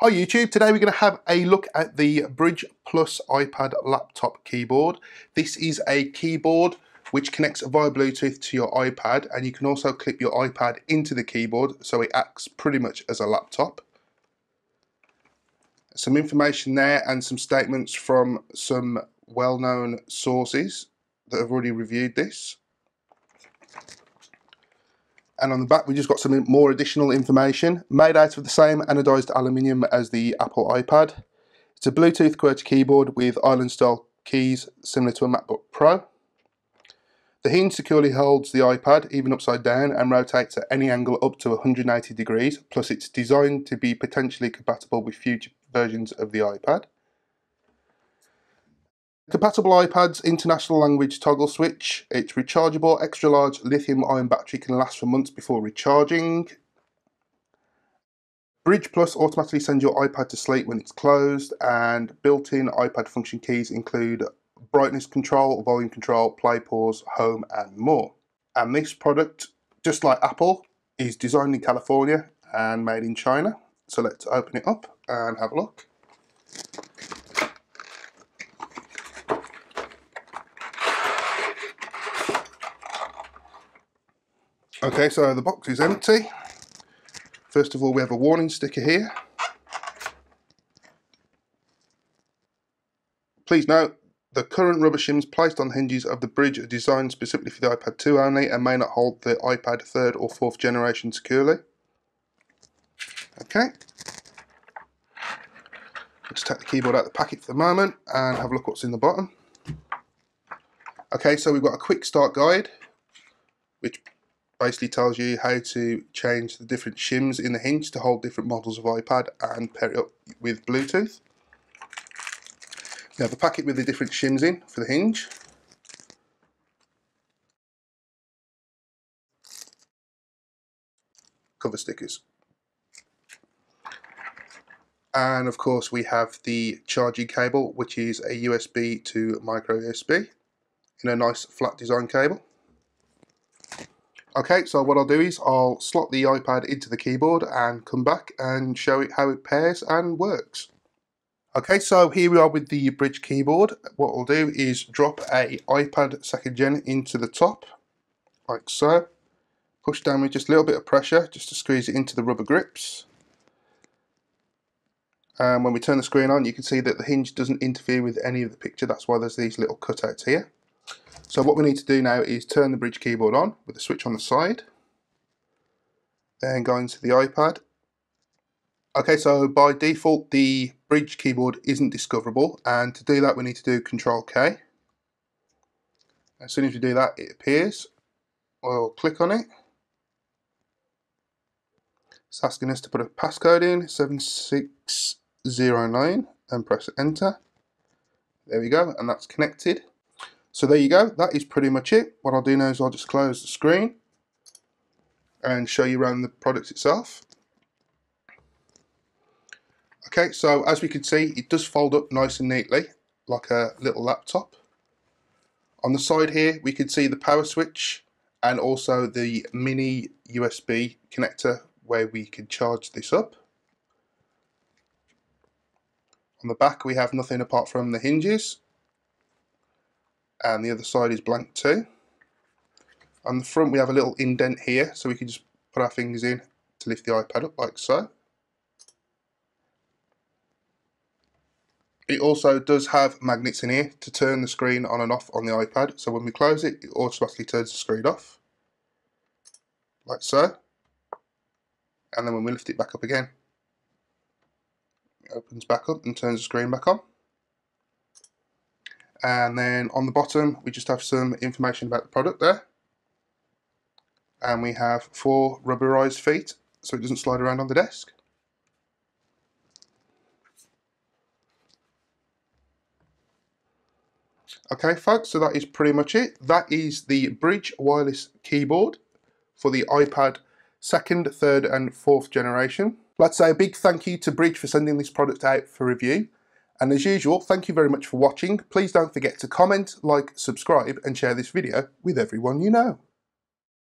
Hi YouTube, today we're going to have a look at the Brydge Plus iPad laptop keyboard. This is a keyboard which connects via Bluetooth to your iPad, and you can also clip your iPad into the keyboard so it acts pretty much as a laptop. Some information there and some statements from some well-known sources that have already reviewed this. And on the back we just got some more additional information. Made out of the same anodized aluminium as the Apple iPad. It's a Bluetooth QWERTY keyboard with island style keys similar to a MacBook Pro. The hinge securely holds the iPad even upside down and rotates at any angle up to 180 degrees, plus it's designed to be potentially compatible with future versions of the iPad. Compatible iPad's international language toggle switch. It's rechargeable, extra large lithium ion battery, can last for months before recharging. Brydge Plus automatically sends your iPad to sleep when it's closed, and built-in iPad function keys include brightness control, volume control, play, pause, home and more. And this product, just like Apple, is designed in California and made in China. So let's open it up and have a look. Okay, so the box is empty. First of all, we have a warning sticker here. Please note, the current rubber shims placed on the hinges of the Brydge are designed specifically for the iPad 2 only and may not hold the iPad 3rd or 4th generation securely. Okay. Let's take the keyboard out of the packet for the moment and have a look what's in the bottom. Okay, so we've got a quick start guide, which basically tells you how to change the different shims in the hinge to hold different models of iPad and pair it up with Bluetooth. We have a packet with the different shims in for the hinge. Cover stickers. And of course we have the charging cable, which is a USB to micro USB in a nice flat design cable. Okay, so what I'll do is I'll slot the iPad into the keyboard and come back and show it how it pairs and works. Okay, so here we are with the Brydge keyboard. What I'll do is drop a iPad 2nd gen into the top, like so. Push down with just a little bit of pressure, just to squeeze it into the rubber grips. And when we turn the screen on, you can see that the hinge doesn't interfere with any of the picture. That's why there's these little cutouts here. So what we need to do now is turn the Brydge keyboard on with the switch on the side. Then go into the iPad. Okay, so by default the Brydge keyboard isn't discoverable, and to do that we need to do Control K. As soon as we do that, it appears. We'll click on it. It's asking us to put a passcode in, 7609, and press enter. There we go, and that's connected. So there you go, that is pretty much it. What I'll do now is I'll just close the screen and show you around the product itself. Okay, so as we can see, it does fold up nice and neatly, like a little laptop. On the side here, we can see the power switch and also the mini USB connector where we can charge this up. On the back, we have nothing apart from the hinges. And the other side is blank too. On the front we have a little indent here, so we can just put our fingers in to lift the iPad up like so. It also does have magnets in here to turn the screen on and off on the iPad, so when we close it, it automatically turns the screen off, like so. And then when we lift it back up again, it opens back up and turns the screen back on. And then on the bottom we just have some information about the product there, and we have 4 rubberized feet so it doesn't slide around on the desk. Okay folks, so that is pretty much it. That is the Brydge wireless keyboard for the iPad 2nd, 3rd and 4th generation. Let's say a big thank you to Brydge for sending this product out for review. And as usual, thank you very much for watching. Please don't forget to comment, like, subscribe and share this video with everyone you know.